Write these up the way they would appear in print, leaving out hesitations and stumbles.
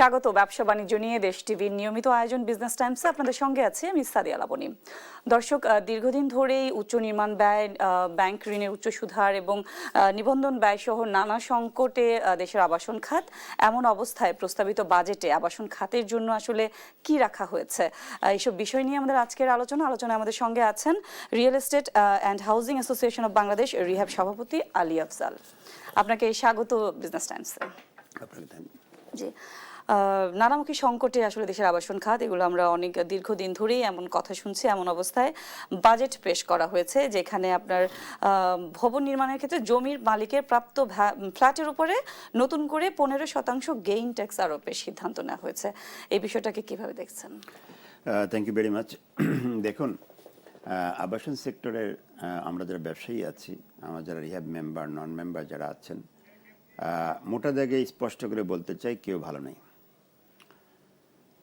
স্বাগত ব্যবসা বাণিজ্য নিয়ে দেশ টিভির নিয়মিত আয়োজন বিজনেস টাইমসে আপনাদের সঙ্গে আছে আমি সাদিয়া লাবনী। দর্শক, দীর্ঘদিন ধরেই উচ্চ নির্মাণ ব্যয়, ব্যাংক ঋণের উচ্চ সুদহার এবং নিবন্ধন ব্যয় সহ নানা সংকটে দেশের আবাসন খাত। এমন অবস্থায় প্রস্তাবিত বাজেটে আবাসন খাতের জন্য আসলে কি রাখা হয়েছে, এইসব বিষয় নিয়ে আমাদের আজকের আলোচনায় আমাদের সঙ্গে আছেন real estate and housing association of Bangladesh rehab সভাপতি আলী আফজাল। আপনাকে স্বাগত বিজনেস টাইমসে। জি, নানামুখী সংকটে আসলে দেশের আবাসন খাত, এগুলো আমরা অনেক দীর্ঘদিন ধরেই এমন কথা শুনছি। এমন অবস্থায় বাজেট পেশ করা হয়েছে যেখানে আপনার ভবন নির্মাণের ক্ষেত্রে জমির মালিকের প্রাপ্ত ফ্ল্যাটের উপরে নতুন করে 15% গেইন ট্যাক্স আরোপের সিদ্ধান্ত নেওয়া হয়েছে। এই বিষয়টাকে কিভাবে দেখছেন? Thank you very much. দেখুন, আবাসন সেক্টরের আমরা যারা ব্যবসায়ী আছি, আমার যারা রিহ্যাব মেম্বার, নন মেম্বার যারা আছেন, মোটা দাগে স্পষ্ট করে বলতে চাই, কেউ ভালো নেই।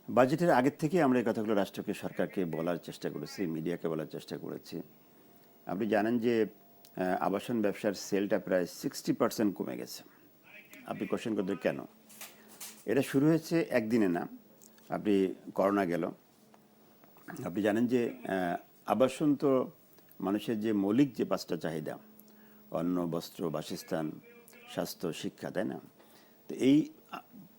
বাজেটের আগের থেকে আমরা এই কথাগুলো রাষ্ট্রকে, সরকারকে বলার চেষ্টা করেছি, মিডিয়াকে বলার চেষ্টা করেছি। আপনি জানেন যে আবাসন ব্যবসার সেলটা প্রায় 60% কমে গেছে। আপনি কোশ্চেন করতে কেন? এটা শুরু হয়েছে একদিনে না, আপনি করোনা গেল। আপনি জানেন যে আবাসন তো মানুষের যে মৌলিক যে 5টা চাহিদা, অন্ন, বস্ত্র, বাসস্থান, স্বাস্থ্য, শিক্ষা, তাই না? তো এই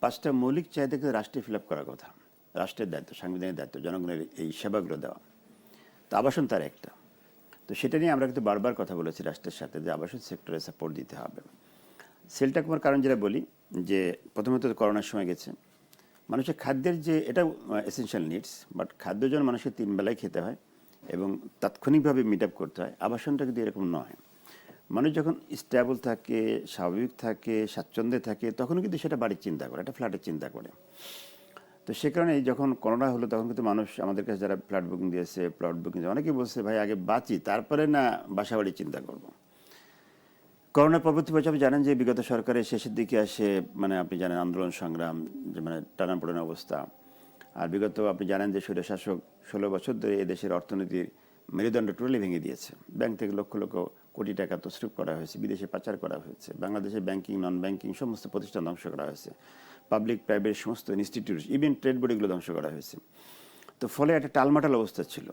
5টা মৌলিক চাহিদাকে রাষ্ট্রে ফিল আপ করার কথা। রাষ্ট্রের দায়িত্ব, সাংবিধানিক দায়িত্ব জনগণের এই সেবাগুলো দেওয়া। তো আবাসন তার একটা। তো সেটা নিয়ে আমরা কিন্তু বারবার কথা বলেছি রাষ্ট্রের সাথে যে আবাসন সেক্টরে সাপোর্ট দিতে হবে। সেলটা কমার কারণ যেটা বলি, যে প্রথমত করোনার সময় গেছে, মানুষের খাদ্যের যে এটা এসেনশিয়াল নিডস, বাট খাদ্য যেন মানুষের 3 বেলায় খেতে হয় এবং তাৎক্ষণিকভাবে মিট আপ করতে হয়। আবাসনটা কিন্তু এরকম নয়। মানুষ যখন স্টেবল থাকে, স্বাভাবিক থাকে, স্বাচ্ছন্দ্যে থাকে, তখনও কিন্তু সেটা বাড়ির চিন্তা করে, একটা ফ্ল্যাটের চিন্তা করে। তো সে কারণে যখন করোনা হলো তখন কিন্তু মানুষ আমাদের কাছে যারা ফ্ল্যাট বুকিং দিয়েছে, প্লট বুকিং, অনেকেই বলছে ভাই আগে বাঁচি, তারপরে না বাসা বাড়ির চিন্তা করব। করোনা পরবর্তী বছর আপনি জানেন যে বিগত সরকারের শেষের দিকে আসে, মানে আপনি জানেন আন্দোলন সংগ্রাম, যে মানে টানাপোড়েন অবস্থা। আর বিগত আপনি জানেন যে স্বৈরশাসক 16 বছর ধরে এদেশের অর্থনীতির মেরুদণ্ড টোটালি ভেঙে দিয়েছে। ব্যাংক থেকে লক্ষ লক্ষ কোটি টাকা তছরুপ করা হয়েছে, বিদেশে পাচার করা হয়েছে, বাংলাদেশের ব্যাংকিং, নন ব্যাংকিং সমস্ত প্রতিষ্ঠান ধ্বংস করা হয়েছে, পাবলিক প্রাইভেট সমস্ত ইনস্টিটিউট, ইভেন ট্রেড বডিগুলো ধ্বংস করা হয়েছে। তো ফলে একটা টালমাটাল অবস্থা ছিল।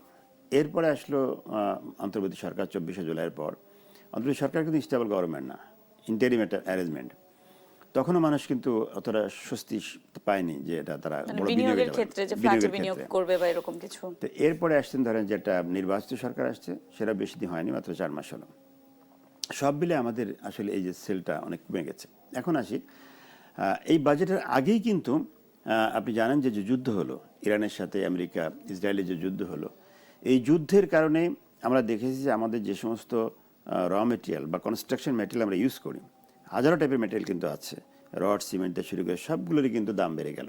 এরপরে আসলো অন্তর্বর্তী সরকার 24শে জুলাইয়ের পর। অন্তর্বর্তী সরকার কিন্তু স্টেবল গভর্নমেন্ট না, ইন্টারিম একটা অ্যারেঞ্জমেন্ট। তখনও মানুষ কিন্তু অতটা স্বস্তি পায়নি যে এটা তারা বড় বিনিয়োগের ক্ষেত্রে যে ফ্ল্যাটে বিনিয়োগ করবে বা এরকম কিছু। তো এরপরে আসছেন ধরেন যেটা নির্বাচিত সরকার আসছে, সেটা বেশি দিন হয়নি, মাত্র 4 মাস হলো। সব মিলে আমাদের আসলে এই যে সেলটা অনেক কমে গেছে। এখন আসি, এই বাজেটের আগেই কিন্তু আপনি জানেন যে যুদ্ধ হলো ইরানের সাথে, আমেরিকা ইসরায়েলের যে যুদ্ধ হলো, এই যুদ্ধের কারণে আমরা দেখেছি যে আমাদের যে সমস্ত র মেটেরিয়াল বা কনস্ট্রাকশন মেটেরিয়াল আমরা ইউজ করি, হাজারো টাইপের মেটেরিয়াল কিন্তু আছে, রড, সিমেন্ট থেকে শুরু করে সবগুলোরই কিন্তু দাম বেড়ে গেল।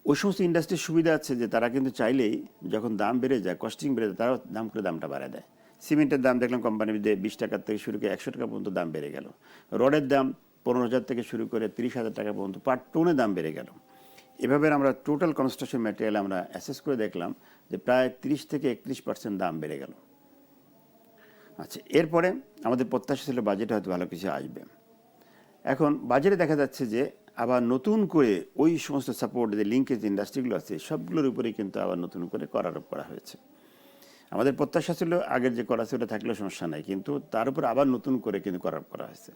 ওই সমস্ত ইন্ডাস্ট্রির সুবিধা আছে যে তারা কিন্তু চাইলেই যখন দাম বেড়ে যায়, কস্টিং বেড়ে যায়, তারাও দাম করে দামটা বাড়ায় দেয়। সিমেন্টের দাম দেখলাম কোম্পানি 20 টাকার থেকে শুরু করে 100 টাকা পর্যন্ত দাম বেড়ে গেল। রডের দাম 15,000 থেকে শুরু করে 30,000 টাকা পর্যন্ত পার টনে দাম বেড়ে গেল। এভাবে আমরা টোটাল কনস্ট্রাকশন ম্যাটেরিয়াল আমরা অ্যাসেস করে দেখলাম যে প্রায় 30 থেকে 31% দাম বেড়ে গেল। আচ্ছা, এরপরে আমাদের প্রত্যাশা ছিল বাজেটে হয়তো ভালো কিছু আসবে। এখন বাজেটে দেখা যাচ্ছে যে আবার নতুন করে ওই সমস্ত সাপোর্ট, যে লিঙ্কেজ ইন্ডাস্ট্রিগুলো আছে সবগুলোর উপরেই কিন্তু আবার নতুন করে কর আরোপ করা হয়েছে। আমাদের প্রত্যাশা ছিল আগের যে করা ছিল থাকলেও সমস্যা নাই, কিন্তু তার উপর আবার নতুন করে কিন্তু কর আরোপ করা হয়েছে।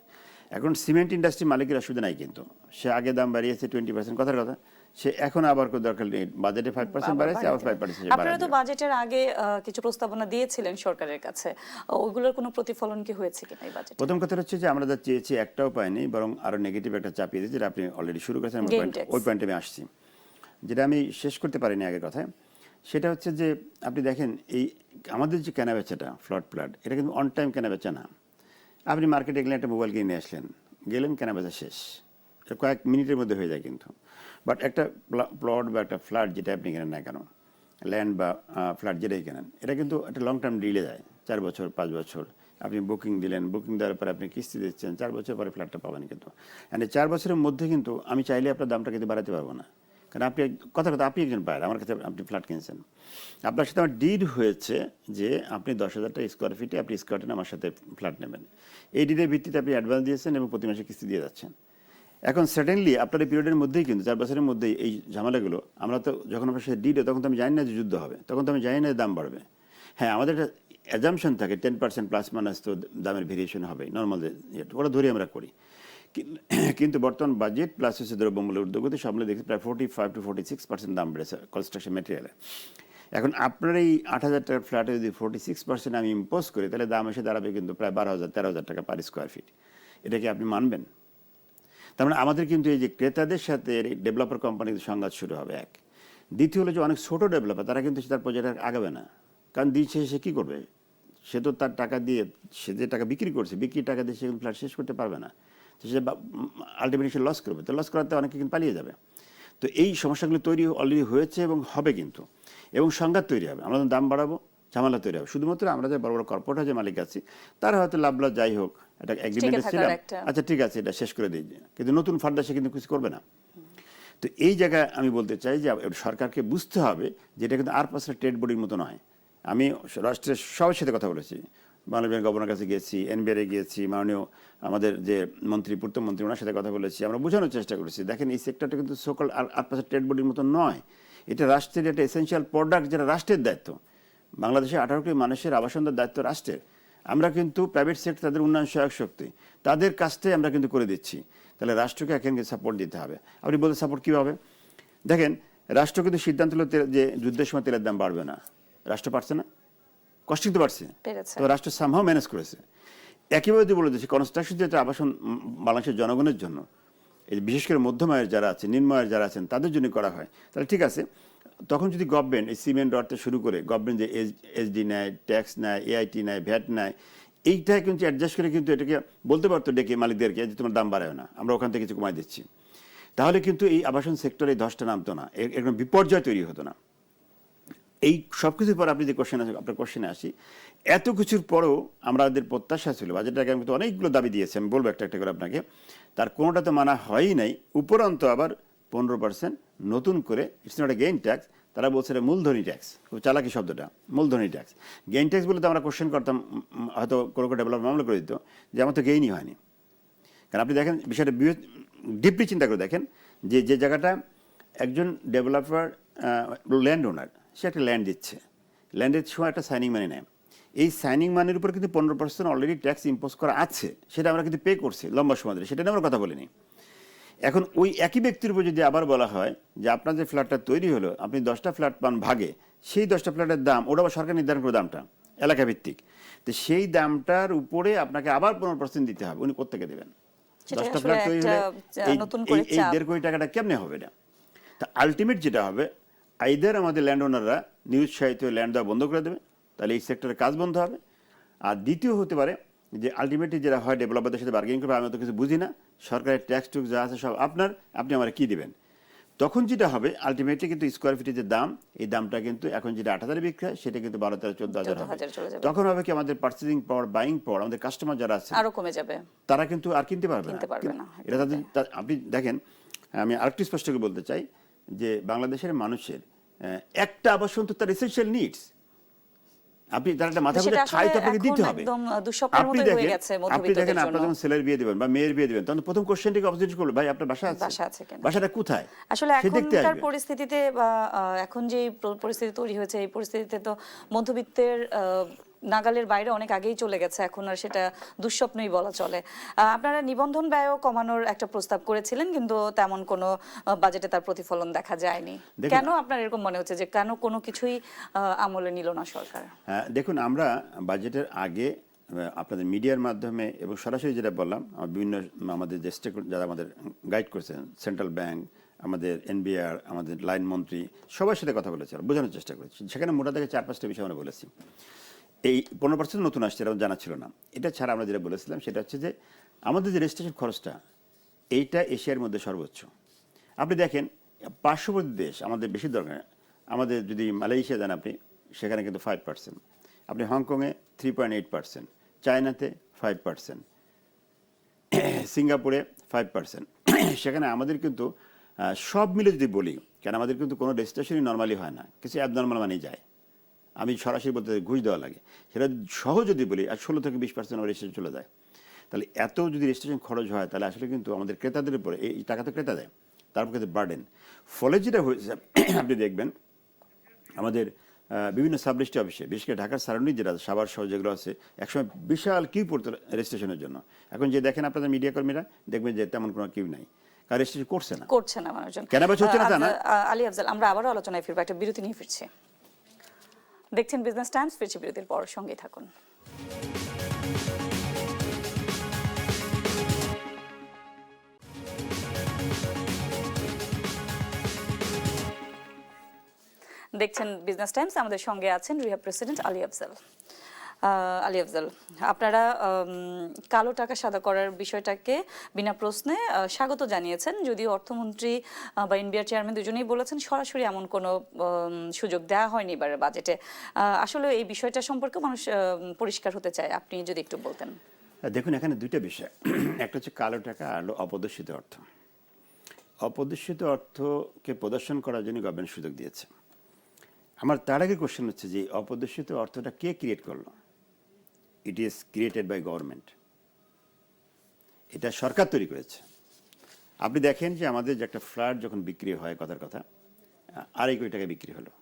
এখন সিমেন্ট ইন্ডাস্ট্রি মালিকের অসুবিধা নাই, কিন্তু সে আগে দাম বাড়িয়েছে 20%, কথার কথা, সে এখন আবার দরকার নেই, বাজেটে 5% বাড়াইছে, আবার 5% আপনারা তো বাজেটের আগে কিছু প্রস্তাবনা দিয়েছিলেন সরকারের কাছে, ওইগুলোর কোনো প্রতিফলন কি হয়েছে কিনা এই বাজেটে? প্রথম কথা হচ্ছে যে আমরা যা চেয়েছি একটাও পাইনি, বরং আরো নেগেটিভ একটা চাপিয়ে দিয়েছে, যেটা আপনি অলরেডি শুরু করেছেন। ওই পয়েন্টে আমি আসছি, যেটা আমি শেষ করতে পারিনি আগের কথায়। সেটা হচ্ছে যে আপনি দেখেন এই আমাদের যে কেনাবেচাটা ফ্ল্যাট, এটা কিন্তু অন টাইম কেনাবেচা না। আপনি মার্কেটে গেলেন, একটা মোবাইল কিনে আসলেন, গেলেন, কেনাবেচা শেষ, কয়েক মিনিটের মধ্যে হয়ে যায় কিন্তু। বাট একটা প্লট বা একটা ফ্ল্যাট যেটা আপনি কেনেন না কেন, ল্যান্ড বা ফ্ল্যাট যেটাই কেনেন, এটা কিন্তু একটা লং টার্ম ডিলে যায়, 4 বছর 5 বছর। আপনি বুকিং দিলেন, বুকিং দেওয়ার পরে আপনি কিস্তি দিচ্ছেন, 4 বছর পরে ফ্ল্যাটটা পাবেন। কিন্তু এই 4 বছরের মধ্যে কিন্তু আমি চাইলে আপনার দামটা কিন্তু বাড়াতে পারবো না, কারণ আপনি কথা আপনি একজন বায়ার, আমার কাছে আপনি ফ্ল্যাট কিনছেন, আপনার সাথে আমার ডিড হয়েছে যে আপনি 10,000 টাকা স্কোয়ার ফিটে আপনি স্কোয়ার টেনে আমার সাথে ফ্ল্যাট নেবেন। এই ডিডের ভিত্তিতে আপনি অ্যাডভান্স দিয়েছেন এবং প্রতি মাসে কিস্তি দিয়ে যাচ্ছেন। এখন সার্টেনলি আপনার এই পিরিয়ডের মধ্যেই কিন্তু 4 বছরের মধ্যেই এই ঝামেলাগুলো, আমরা তো যখন আমার সাথে ডিল, তখন তো আমি জানি না যে যুদ্ধ হবে, তখন তো আমি জানি না যে দাম বাড়বে। হ্যাঁ, আমাদের একটা অ্যাজাম্পশন থাকে 10% প্লাস মাইনাস তো দামের ভেরিয়েশন হবে, নর্মাল ওটা ধরে আমরা করি। কিন্তু বর্তমান বাজেট প্লাস হচ্ছে দ্রব্যমূল্যের ঊর্ধ্বগতি সব মিলে দেখছি প্রায় 45 to 46% দাম বেড়েছে কনস্ট্রাকশন ম্যাটেরিয়ালে। এখন আপনার এই 8,000 টাকার ফ্ল্যাটে যদি 46% আমি ইম্পোজ করি, তাহলে দাম এসে দাঁড়াবে কিন্তু প্রায় 12,000-13,000 টাকা পার স্কোয়ার ফিট। এটা কি আপনি মানবেন? তার মানে আমাদের কিন্তু এই যে ক্রেতাদের সাথে ডেভেলপার কোম্পানির সংঘাত শুরু হবে এক। দ্বিতীয় হলো যে অনেক ছোটো ডেভেলপার, তারা কিন্তু তার প্রজেক্ট আগাবে না, কারণ দিচ্ছে সে কী করবে? সে তো তার টাকা দিয়ে, সে যে টাকা বিক্রি করছে, বিক্রির টাকা দিয়ে সে ফ্ল্যাট শেষ করতে পারবে না, তো সে আলটিমেটলি সে লস করবে, তো লস করাতে অনেকে কিন্তু পালিয়ে যাবে। তো এই সমস্যাগুলো তৈরি অলরেডি হয়েছে এবং হবে কিন্তু, এবং সংঘাত তৈরি হবে। আমরা দাম বাড়াবো, ঝামেলা তৈরি হবে। শুধুমাত্র আমরা যে বড় বড় কর্পোরেট যে মালিক আছি, তারা হয়তো লাভ লস যাই হোক, একটা এগ্রিমেন্টে ছিলাম, আচ্ছা ঠিক আছে এটা শেষ করে দিই, কিন্তু নতুন ফার্দার সে কিন্তু কিছু করবে না। তো এই জায়গায় আমি বলতে চাই যে সরকারকে বুঝতে হবে যে এটা কিন্তু আর পাশে ট্রেড বডির মতো নয়। আমি রাষ্ট্রের সবার সাথে কথা বলেছি, বাংলাদেশের গভর্নর কাছে গিয়েছি, এনবিআরে গিয়েছি, মাননীয় আমাদের যে মন্ত্রী, পূর্তমন্ত্রী, ওনার সাথে কথা বলেছি, আমরা বোঝানোর চেষ্টা করেছি, দেখেন এই সেক্টরটা কিন্তু সকল আর পাশে ট্রেড বডির মতো নয়, এটা রাষ্ট্রের একটা এসেনশিয়াল প্রোডাক্ট, যেটা রাষ্ট্রের দায়িত্ব। বাংলাদেশে 18 কোটি মানুষের আবাসন দেওয়ার দায়িত্ব রাষ্ট্রের। আমরা কিন্তু প্রাইভেট সেক্টর, তাদের উন্নয়ন সহায়ক শক্তি, তাদের কাজটাই আমরা কিন্তু করে দিচ্ছি। তাহলে রাষ্ট্রকে এখানে সাপোর্ট দিতে হবে। আপনি বলতে সাপোর্ট কীভাবে? দেখেন, রাষ্ট্র কিন্তু সিদ্ধান্ত হলো যে যুদ্ধের সময় তেলের দাম বাড়বে না, রাষ্ট্র পারছে না, কষ্ট দিতে পারছে, তো রাষ্ট্র সামহাও ম্যানেজ করেছে। একইভাবে যদি বলে দিচ্ছি, কনস্ট্রাকশন যেটা আবাসন বাংলাদেশের জনগণের জন্য, এই বিশেষ করে মধ্যম আয়ের যারা আছে, নিম্ন আয়ের যারা আছেন, তাদের জন্য করা হয়, তাহলে ঠিক আছে। তখন যদি গভর্নমেন্ট এই সিমেন্ট রডতে শুরু করে গভর্নমেন্ট যে এসডি নেয়, ট্যাক্স নেয়, এআইটি নেয়, ভ্যাট নেয়, এইটাই কিন্তু অ্যাডজাস্ট করে কিন্তু এটাকে বলতে পারতো ডেকে মালিকদেরকে যে তোমার দাম বাড়ায় না, আমরা ওখান থেকে কিছু কমাই দিচ্ছি, তাহলে কিন্তু এই আবাসন সেক্টরে এই ধসটা নামতো না, এরকম বিপর্যয় তৈরি হতো না। এই সব কিছুর পর আপনি যে আপনার কোশ্চেনে আসি, এত কিছুর পরেও আমাদের প্রত্যাশা ছিল, বাজেটের আগে আমি তো অনেকগুলো দাবি দিয়েছি, আমি বলবো একটা একটা করে আপনাকে, তার কোনোটা তো মানা হয়ই নাই। উপরন্ত আবার 15% নতুন করে, it's not a gain tax, তারা বলছে এটা মূলধনী ট্যাক্স, খুব চালাকি শব্দটা, মূলধনী ট্যাক্স। গেইন ট্যাক্স বলে তো আমরা কোশ্চেন করতাম, হয়তো কোনো ডেভেলপমেন্ট মামলা করে দিত যে আমার তো গেইনই হয়নি। কারণ আপনি দেখেন বিষয়টা ডিপলি চিন্তা করে দেখেন, যে জায়গাটা একজন ডেভেলপার, ল্যান্ড ওনার, সে একটা ল্যান্ড দিচ্ছে, ল্যান্ডের সময় একটা সাইনিং মানি নেয়, এই সাইনিং মানির উপর কিন্তু 15% অলরেডি ট্যাক্স ইম্পোজ করা আছে, সেটা আমরা কিন্তু পে করছি লম্বা সময় ধরে, সেটা নিয়ে আমরা কথা বলিনি। এখন ওই একই ব্যক্তির উপর যদি আবার বলা হয় যে আপনার যে ফ্ল্যাটটা তৈরি হলো, আপনি 10টা ফ্ল্যাট পান ভাগে, সেই 10টা ফ্ল্যাটের দাম ওটা আবার সরকার নির্ধারণ করে দামটা, এলাকা ভিত্তিক, তো সেই দামটার উপরে আপনাকে আবার 15% দিতে হবে। উনি কোত্থেকে দেবেন? 10টা ফ্ল্যাট তৈরি হলে এই 1.5 কোটি টাকাটা কেমনে হবে? এটা তা আলটিমেট যেটা হবে, আইদার আমাদের ল্যান্ড ওনাররা নিরুৎসাহিত ল্যান্ড দেওয়া বন্ধ করে দেবে, তাহলে এই সেক্টরের কাজ বন্ধ হবে। আর দ্বিতীয় হতে পারে যে আলটিমেটলি যেটা হয়, ডেভেলপারদের সাথে বার্গেনিং করবে, আমি তো কিছু বুঝি না, সরকারের ট্যাক্স টুক্স যা আছে সব আপনার, আপনি আমার কি দিবেন। তখন যেটা হবে আলটিমেটলি কিন্তু স্কোয়ার ফিটের যে দাম, এই দামটা কিন্তু এখন যেটা 8,000 বিক্রি হয়, সেটা কিন্তু 12,000-14,000 হবে। তখন হবে কি, আমাদের পার্চেসিং পাওয়ার, বাইং পাওয়ার, আমাদের কাস্টমার যারা আছে আরো কমে যাবে, তারা কিন্তু আর কিনতে পারবে না। এটা তাদের, আপনি দেখেন, আমি আরেকটু স্পষ্ট করে বলতে চাই যে বাংলাদেশের মানুষের একটা আবাসন তো তার এসেনশিয়াল নিডস। আপনি তার একটা মাথা পিছু ঠাঁই তো আপনাকে দিতে হবে। আপনি দেখেন, আপনার যখন ছেলের বিয়ে দেবেন বা মেয়ের বিয়ে দেবেন, তখন প্রথম কোশ্চেনটিকে অবজার্ভ করলো, ভাই আপনার বাসা আছে, বাসাটা কোথায়? আসলে এখনকার পরিস্থিতিতে বা এখন যে পরিস্থিতি তৈরি হয়েছে, এই পরিস্থিতিতে তো মধ্যবিত্তের নাগালের বাইরে অনেক আগেই চলে গেছে, এখন আর সেটা দুঃস্বপ্নই বলা চলে। আপনারা নিবন্ধন ব্যয়ও কমানোর একটা প্রস্তাব করেছিলেন, কিন্তু তেমন কোনো বাজেটে তার প্রতিফলন দেখা যায়নি। কেন আপনার এরকম মনে হচ্ছে যে কেন কোনো কিছুই আমলে নিল না সরকার? দেখুন, আমরা বাজেটের আগে আপনাদের মিডিয়ার মাধ্যমে এবং সরাসরি যেটা বললাম, বিভিন্ন আমাদের যে যারা আমাদের গাইড করছেন, সেন্ট্রাল ব্যাংক, আমাদের এনবিআর, আমাদের লাইন মন্ত্রী, সবার সাথে কথা বলেছি, বোঝানোর চেষ্টা করেছি। সেখানে মোটা থেকে 4-5টা বিষয় আমরা বলেছি। এই 15% নতুন আসছে, এরকম জানা ছিল না। এটা ছাড়া আমরা যেটা বলেছিলাম সেটা হচ্ছে যে আমাদের যে রেজিস্ট্রেশন খরচটা, এইটা এশিয়ার মধ্যে সর্বোচ্চ। আপনি দেখেন, পার্শ্ববর্তী দেশ আমাদের বেশি দরকার, আমাদের যদি মালয়েশিয়া যান আপনি, সেখানে কিন্তু 5%, আপনি হংকংয়ে 3.8%, চায়নাতে 5%, সিঙ্গাপুরে 5%। সেখানে আমাদের কিন্তু সব মিলে যদি বলি, কেন আমাদের কিন্তু কোনো রেজিস্ট্রেশনই নর্মালি হয় না, কিছু অ্যাবনর্মাল মানেই যায়। আমি সরাসরি বলতে ঘুষ দেওয়া লাগে, সেটা সহ যদি বলি, আর 16 থেকে 20% রেজিস্ট্রেশন চলে যায়। তাহলে এত যদি রেজিস্ট্রেশন খরচ হয় তাহলে আসলে কিন্তু আমাদের ক্রেতাদের উপরে এই টাকা তো ক্রেতা দেয়, তারপর কিন্তু বার্ডেন। ফলে যেটা হয়েছে আপনি দেখবেন আমাদের বিভিন্ন সাব রেজিস্ট্রি অফিসে, বিশেষ করে ঢাকার সারাউন্ডিং যেটা সাভার শহর যেগুলো আছে, একসময় বিশাল কিউ পড়তো রেজিস্ট্রেশনের জন্য। এখন যে দেখেন আপনাদের মিডিয়া কর্মীরা, দেখবেন যে তেমন কোনো কিউ নাই, কারণ রেজিস্ট্রেশন করছে না মানুষজন। কেন হচ্ছে না তা না। আলী আফজাল, আমরা আবারও আলোচনায় ফিরবো, একটা বিরতি নিয়ে ফিরছি। দেখছেন বিজনেস টাইমস, ফিরছি বিরতির পর, সঙ্গেই থাকুন। দেখছেন বিজনেস টাইমস, আমাদের সঙ্গে আছেন রিহাব প্রেসিডেন্ট আলী আফজাল। আলী আফজাল, আপনারা কালো টাকা সাদা করার বিষয়টাকে বিনা প্রশ্নে স্বাগত জানিয়েছেন, যদিও অর্থমন্ত্রী বা এনবিআর চেয়ারম্যান দুজনেই বলেছেন সরাসরি এমন কোনো সুযোগ দেওয়া হয়নি এবারের বাজেটে। আসলে এই বিষয়টা সম্পর্কে মানুষ পরিষ্কার হতে চায়, আপনি যদি একটু বলতেন। দেখুন, এখানে দুইটা বিষয়, একটা হচ্ছে কালো টাকা আর অপদর্শিত অর্থ। অপদর্শিত অর্থকে প্রদর্শন করার জন্য গভর্নমেন্ট সুযোগ দিয়েছে। আমার তার আগে কোশ্চেন হচ্ছে যে অপদর্শিত অর্থটা কে ক্রিয়েট করলো? It is created by government, এটা সরকার তৈরি করেছে। আপনি দেখেন যে আমাদের যে একটা ফ্ল্যাট যখন বিক্রি হয়, কথার কথা 2.5 কোটি টাকা বিক্রি হলো,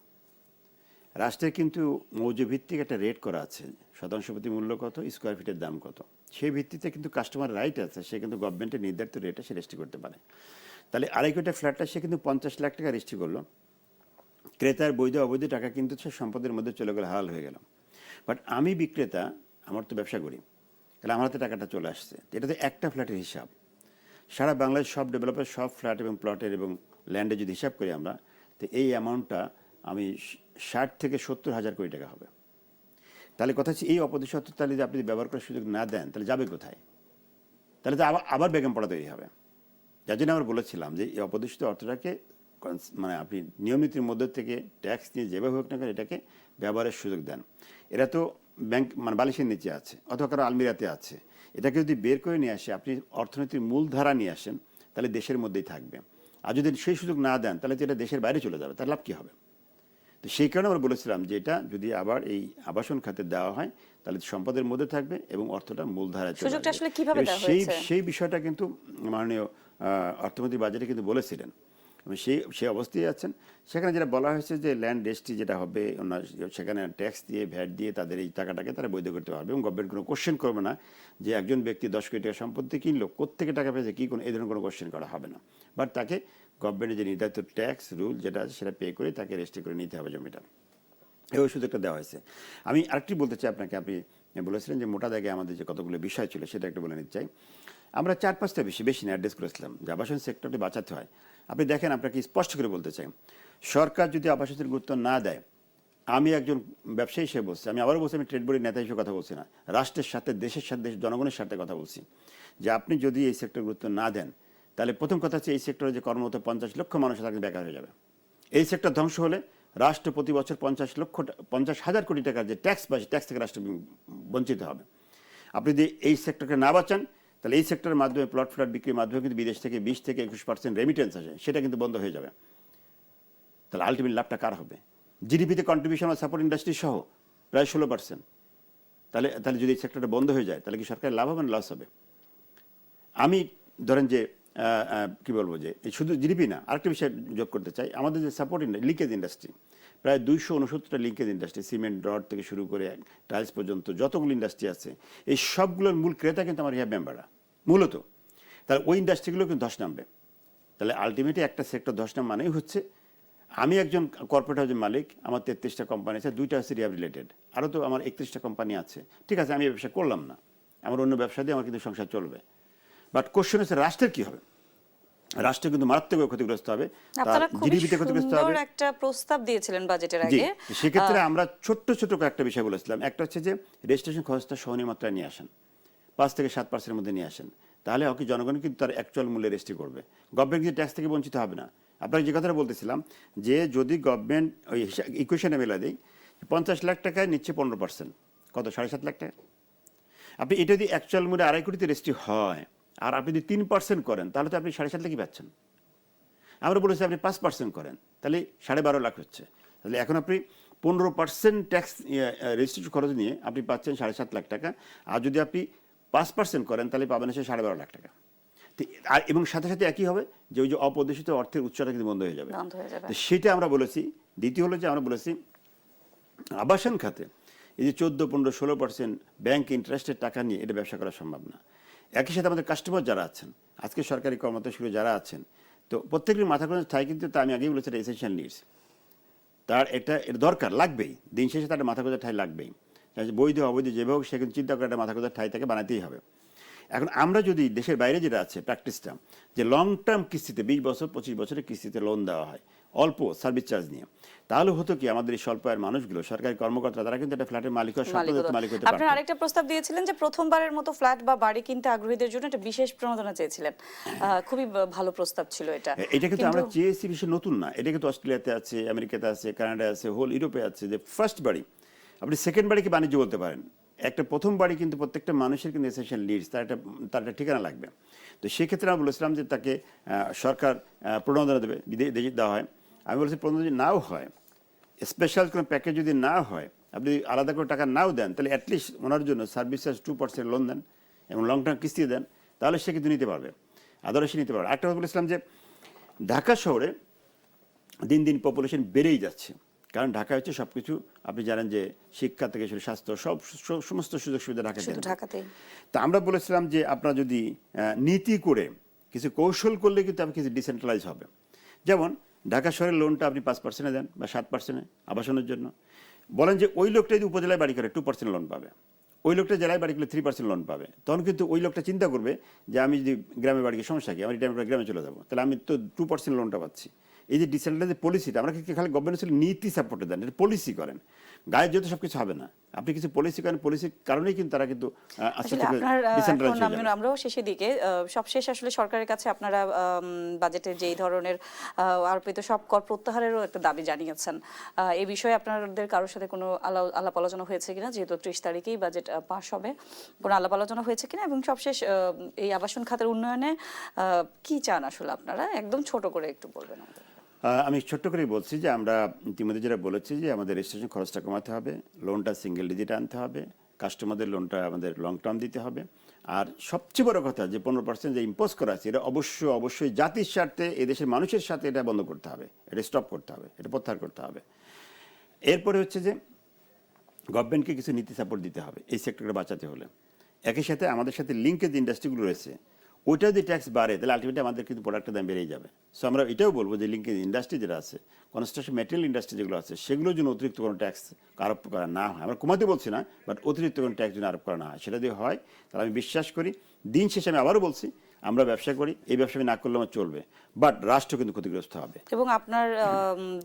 রাষ্ট্রের কিন্তু মৌজভিত্তিক একটা রেট করা আছে, শতাংশ প্রতি মূল্য কত, স্কোয়ার ফিটের দাম কত, সেই ভিত্তিতে কিন্তু কাস্টমার রাইট আছে, সে কিন্তু গভর্নমেন্টের নির্ধারিত রেটে সে রেজিস্ট্রি করতে পারে। তাহলে 2.5 কোটি ফ্ল্যাটটা সে কিন্তু 50 লাখ টাকা রেজিস্ট্রি করলো, ক্রেতার বৈধ অবৈধ টাকা কিন্তু সে সম্পদের মধ্যে চলে গেল, হালাল হয়ে গেল। বাট আমি বিক্রেতা, আমার তো ব্যবসা করি, তাহলে আমার হাতে টাকাটা চলে আসছে, এটা তো একটা ফ্ল্যাটের হিসাব। সারা বাংলাদেশ সব ডেভেলপার সব ফ্ল্যাট এবং প্লটের এবং ল্যান্ডে যদি হিসাব করি আমরা, তো এই অ্যামাউন্টটা আমি 60 থেকে 70 হাজার কোটি টাকা হবে। তাহলে কথা হচ্ছে এই অপদর্শিত তাহলে যদি আপনি ব্যবহার করার সুযোগ না দেন তাহলে যাবে কোথায়? তাহলে তো আবার বেগম পড়া তৈরি হবে। যার জন্য আমরা বলেছিলাম যে এই অপদর্শিত অর্থটাকে মানে আপনি নিয়মিতের মধ্যে থেকে ট্যাক্স নিয়ে যেভাবে হোক না কেন এটাকে ব্যবহারের সুযোগ দেন। এরা তো ব্যাংক মানে বালিশের নিচে আছে অথবা কারো আলমিরাতে আছে, এটাকে যদি বের করে নিয়ে আসে, আপনি অর্থনীতির মূলধারা নিয়ে আসেন, তাহলে দেশের মধ্যেই থাকবে। আর যদি সেই সুযোগ না দেন তাহলে তো এটা দেশের বাইরে চলে যাবে, তার লাভ কী হবে? তো সেই কারণে আমরা বলেছিলাম যে এটা যদি আবার এই আবাসন খাতে দেওয়া হয় তাহলে সম্পদের মধ্যে থাকবে এবং অর্থটা মূলধারায় চলে আসবে। সেই বিষয়টা কিন্তু মাননীয় অর্থমন্ত্রী বাজেটে কিন্তু বলেছিলেন, সেই অবস্থায় আছেন। সেখানে যেটা বলা হয়েছে যে ল্যান্ড রেজিস্ট্রি যেটা হবে, সেখানে ট্যাক্স দিয়ে ভ্যাট দিয়ে তাদের এই টাকাটাকে তারা বৈধ করতে পারবে এবং গভর্নমেন্ট কোনো কোশ্চেন করবে না যে একজন ব্যক্তি 10 কোটি টাকা সম্পত্তি কিনলো, কোত্থেকে টাকা পেয়েছে, কি কোনো এই ধরনের কোনো কোশ্চেন করা হবে না। বাট তাকে গভর্নমেন্টের যে নির্ধারিত ট্যাক্স রুল যেটা আছে সেটা পে করে তাকে রেজিস্ট্রি করে নিতে হবে জমিটা, এই সুযোগটা দেওয়া হয়েছে। আমি আরেকটি বলতে চাই আপনাকে, আপনি বলেছিলেন যে মোটা দাগে আমাদের যে কতগুলো বিষয় ছিল সেটা একটু বলে নিতে চাই। আমরা 4-5টা বেশি না অ্যাড্রেস করেছিলাম যে আবাসন সেক্টরটি বাঁচাতে হয়। আপনি দেখেন, আপনাকে স্পষ্ট করে বলতে চাই, সরকার যদি আবাসনের গুরুত্ব না দেয়, আমি একজন ব্যবসায়ী হিসেবে বলছি, আমি আবারও বলছি, আমি ট্রেড বোর্ডের নেতা হিসেবে কথা বলছি না, রাষ্ট্রের সাথে দেশের সাথে জনগণের সাথে কথা বলছি, যে আপনি যদি এই সেক্টর গুরুত্ব না দেন তাহলে প্রথম কথা হচ্ছে এই সেক্টরে যে কর্মরত 50 লক্ষ মানুষ থাকলে বেকার হয়ে যাবে। এই সেক্টর ধ্বংস হলে রাষ্ট্র প্রতি বছর 50,000 কোটি টাকার যে ট্যাক্স পায়, ট্যাক্স থেকে রাষ্ট্র বঞ্চিত হবে। আপনি যদি এই সেক্টরকে না বাঁচান তাহলে এই সেক্টরের মাধ্যমে প্লট ফ্ল্যাট বিক্রির মাধ্যমে কিন্তু বিদেশ থেকে 20 থেকে 21% রেমিটেন্স আসে, সেটা কিন্তু বন্ধ হয়ে যাবে। তাহলে আলটিমেট লাভটা কার হবে? জিডিপিতে কন্ট্রিবিউশন আর সাপোর্ট ইন্ডাস্ট্রি সহ প্রায় 16%। তাহলে যদি এই সেক্টরটা বন্ধ হয়ে যায় তাহলে কি সরকারের লাভ হবে না লস হবে? আমি ধরেন যে কি বলবো, যে শুধু জিডিপি না, আরেকটা বিষয় যোগ করতে চাই, আমাদের যে সাপোর্ট লিঙ্কেজ ইন্ডাস্ট্রি, প্রায় 269টা লিঙ্কেজ ইন্ডাস্ট্রি, সিমেন্ট রড থেকে শুরু করে টাইলস পর্যন্ত যতগুলো ইন্ডাস্ট্রি আছে, এই সবগুলোর মূল ক্রেতা কিন্তু আমার রিহাব মেম্বাররা মূলত। তাহলে ওই ইন্ডাস্ট্রিগুলো কিন্তু ধস নামবে। তাহলে আলটিমেটলি একটা সেক্টর ধস নাম মানেই হচ্ছে, আমি একজন কর্পোরেট হাউসের মালিক, আমার 33টা কোম্পানি আছে, 2টা আছে রিহাব রিলেটেড, আরও তো আমার 31টা কোম্পানি আছে। ঠিক আছে, আমি ব্যবসা করলাম না, আমার অন্য ব্যবসা দিয়ে আমার কিন্তু সংসার চলবে। বাট কোশ্চেন হচ্ছে রাষ্ট্রের কি হবে? রাষ্ট্র কিন্তু মারাত্মক ক্ষতিগ্রস্ত হবে, তার জিডিপিতে ক্ষতিগ্রস্ত হবে। একটা প্রস্তাব দিয়েছিলেন বাজেটের আগে, সেক্ষেত্রে আমরা ছোট্ট কয়েকটা বিষয় বলেছিলাম। একটা হচ্ছে যে রেজিস্ট্রেশন খরচটা সহনীয় মাত্রায় নিয়ে আসেন, 5 থেকে 7% মধ্যে নিয়ে আসেন, তাহলে কি জনগণ কিন্তু তার অ্যাকচুয়াল মূল্যে রেজিস্ট্রি করবে, গভর্নমেন্ট কিন্তু ট্যাক্স থেকে বঞ্চিত হবে না। আপনাকে যে কথাটা বলতেছিলাম যে যদি গভর্নমেন্ট ওই ইকুয়েশনে মেলা দেয় 50 লাখ টাকায় নিচ্ছে 15%, কত 7.5 লাখ টাকা। আপনি এটা যদি অ্যাকচুয়াল মূল্যে 2.5 কোটিতে রেজিস্ট্রি হয় আর আপনি যদি 3% করেন তাহলে তো আপনি 7.5 লাখই পাচ্ছেন। আমরা বলেছি আপনি 5% করেন তাহলে 12.5 লাখ হচ্ছে। তাহলে এখন আপনি 15% ট্যাক্স রেজিস্ট্রেশন খরচ নিয়ে আপনি পাচ্ছেন 7.5 লাখ টাকা। আর যদি আপনি 5% করেন তাহলে পাবেন হচ্ছে 12.5 লাখ টাকা। আর এবং সাথে সাথে একই হবে যে ওই যে অপ্রদর্শিত অর্থের উৎসটা কিন্তু বন্ধ হয়ে যাবে। তো সেটা আমরা বলেছি। দ্বিতীয় হলো যে আমরা বলেছি আবাসন খাতে এই যে 14, 15, 16% ব্যাংক ইন্টারেস্টের টাকা নিয়ে এটা ব্যবসা করা সম্ভব না। একই সাথে আমাদের কাস্টমার যারা আছেন, আজকে সরকারি কর্মকর্তা শুরু যারা আছেন, তো প্রত্যেকের মাথা গোঁজার ঠাঁই কিন্তু তা আমি আগেই বলেছি এটা এসেনশিয়াল নিডস। তার এটা এর দরকার লাগবেই, দিন শেষে তার মাথা গোঁজার ঠাঁই লাগবেই। বৈধ অবৈধ যেভাবে হোক সে কিন্তু চিন্তা করে একটা মাথা গোঁজার ঠাঁই তাকে বানাতেই হবে। এখন আমরা যদি দেশের বাইরে যেটা আছে প্র্যাকটিসটা যে লং টার্ম কিস্তিতে 20 বছর 25 বছরের কিস্তিতে লোন দেওয়া হয় অল্প সার্ভিস চার্জ নিয়ে, তাহলে হতো কি আমাদের এই স্বল্প আয়ের মানুষগুলো, সরকারি কর্মকর্তা, তারা কিন্তু একটা ফ্ল্যাটের মালিক হওয়ার স্বপ্ন মালিক হতে পারত। আপনারা আরেকটা প্রস্তাব দিয়েছিলেন যে প্রথমবারের মতো ফ্ল্যাট বা বাড়ি কিনতে আগ্রহীদের জন্য একটা বিশেষ প্রণোদনা চেয়েছিলেন। খুবই ভালো প্রস্তাব ছিল এটা। এটা কিন্তু আমরা চেয়েছি, বিষয় নতুন না। এটা কিন্তু অস্ট্রেলিয়াতে আছে, আমেরিকাতে আছে, কানাডায় আছে, হোল ইউরোপে আছে যে ফার্স্ট বাড়ি আপনি সেকেন্ড বাড়িকে বাণিজ্য বলতে পারেন। একটা প্রথম বাড়ি কিন্তু প্রত্যেকটা মানুষের কিন্তু এসেনশিয়াল নিডস, তার একটা ঠিকানা লাগবে। তো সেক্ষেত্রে আমরা বলেছিলাম যে তাকে সরকার প্রণোদনা দেবে, দেওয়া হয়। আমি বলেছি প্রণোদনা যদি নাও হয়, স্পেশাল কোনো প্যাকেজ যদি না হয়, আপনি আলাদা করে টাকা নাও দেন, তাহলে অ্যাটলিস্ট ওনার জন্য সার্ভিস চার্জ 2% লোন দেন এবং লং টার্ম কিস্তি দেন, তাহলে সে কিন্তু নিতে পারবে, আদারওয়াইজ নিতে পারবে। একটা বলেছিলাম যে ঢাকা শহরে দিন দিন পপুলেশন বেড়েই যাচ্ছে, কারণ ঢাকা হচ্ছে সব কিছু, আপনি জানেন যে শিক্ষা থেকে শুরু স্বাস্থ্য সমস্ত সুযোগ সুবিধা ঢাকাতেই। তা আমরা বলেছিলাম যে আপনারা যদি নীতি করে কিছু কৌশল করলে কিন্তু আপনি কিছু ডিসেন্ট্রালাইজ হবে। যেমন ঢাকা শহরের লোনটা আপনি 5% দেন বা 7% আবাসনের জন্য, বলেন যে ওই লোকটা যদি উপজেলায় বাড়ি করে 2% লোন পাবে, ওই লোকটা জেলায় বাড়ি করলে 3% লোন পাবে। তখন কিন্তু ওই লোকটা চিন্তা করবে যে আমি যদি গ্রামে বাড়ি সমস্যা কি, আমি রিটায়ার করে গ্রামে চলে যাবো, তাহলে আমি তো 2% লোনটা পাচ্ছি। এই যে ডিসেন্ট্রালাইজ পলিসিটা আমরা খালি গভর্নমেন্ট নীতি সাপোর্টে দেন, এটা পলিসি করেন। গায়ে যেহেতু সবকিছু হবে না, আপনি কিছু পলিসি করেন, পলিসির কারণেই কিন্তু তারা কিন্তু আস্তে আস্তে। আমরাও শেষের দিকে সবশেষ আসলে সরকারের কাছে আপনারা বাজেটের যেই ধরনের আরোপিত সব কর প্রত্যাহারেরও একটা দাবি জানিয়েছেন। এই বিষয়ে আপনাদের কারোর সাথে কোনো আলাপ আলোচনা হয়েছে কিনা, যেহেতু 30 তারিখেই বাজেট পাস হবে, কোনো আলাপ আলোচনা হয়েছে কিনা? এবং সবশেষ এই আবাসন খাতের উন্নয়নে কি চান আসলে আপনারা, একদম ছোট করে একটু বলবেন আমাদের। আমি ছোট্ট করেই বলছি যে আমরা ইতিমধ্যে যেটা বলেছি যে আমাদের রেজিস্ট্রেশন খরচটা কমাতে হবে, লোনটা সিঙ্গেল ডিজিটে আনতে হবে, কাস্টমারদের লোনটা আমাদের লং টার্ম দিতে হবে। আর সবচেয়ে বড় কথা যে 15% যে ইম্পোজ করা আছে, এটা অবশ্যই জাতির স্বার্থে, এদেশের মানুষের সাথে এটা বন্ধ করতে হবে, এটা স্টপ করতে হবে, এটা প্রত্যাহার করতে হবে। এরপরে হচ্ছে যে গভর্নমেন্টকে কিছু নীতি সাপোর্ট দিতে হবে এই সেক্টরকে বাঁচাতে হলে। একই সাথে আমাদের সাথে লিঙ্কেজ ইন্ডাস্ট্রিগুলো রয়েছে, ওইটা যদি ট্যাক্স বাড়ে তাহলে আলটিমেটলি আমাদের কিন্তু প্রোডাক্টের দাম বেড়েই যাবে। সো আমরা এটাও বলবো যে লিঙ্কেজ ইন্ডাস্ট্রি যেটা আছে, কনস্ট্রাকশন ম্যাটেরিয়াল ইন্ডাস্ট্রি যেগুলো আছে, সেগুলোর জন্য অতিরিক্ত কোনো ট্যাক্স আরোপ করা না হয়। আমরা কমাতে বলছি না, বাট অতিরিক্ত কোনো ট্যাক্স যেন আরোপ করা না হয়, সেটা যদি হয় তাহলে আমি বিশ্বাস করি দিন শেষে, আমি আবারও বলছি, আমরা ব্যবসা করি, এই ব্যবসা না করলে আমার চলবে, বাট রাষ্ট্র কিন্তু ক্ষতিগ্রস্ত হবে। এবং আপনার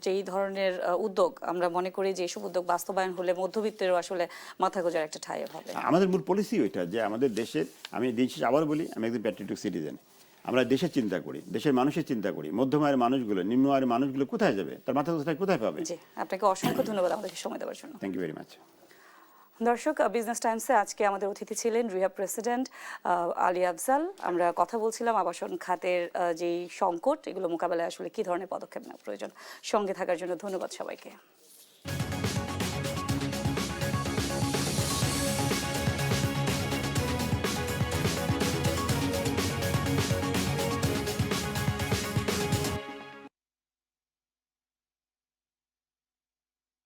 যেই ধরনের উদ্যোগ, আমরা মনে করি যে এইসব উদ্যোগ বাস্তবায়ন হলে মধ্যবিত্তেরও আসলে মাথা গোঁজার একটা ঠাঁই হবে। আমাদের মূল পলিসি ওইটা যে আমাদের দেশের, আমি দিন শেষে আবার বলি, আমি একজন প্যাট্রিয়টিক সিটিজেন, আমরা দেশের চিন্তা করি, দেশের মানুষের চিন্তা করি। মধ্যম আয়ের মানুষগুলো, নিম্ন আয়ের মানুষগুলো কোথায় যাবে, তার মাথা কোথায় পাবে? জি, আপনাকে অসংখ্য ধন্যবাদ আমাদেরকে সময় দেওয়ার জন্য। Thank you very much. দর্শক, বিজনেস টাইমসে আজকে আমাদের অতিথি ছিলেন রিহ্যাব প্রেসিডেন্ট আলী আফজাল। আমরা কথা বলছিলাম আবাসন খাতের যেই সংকট, এগুলো মোকাবেলায় আসলে কি ধরনের পদক্ষেপ নেওয়া প্রয়োজন। সঙ্গে থাকার জন্য ধন্যবাদ সবাইকে।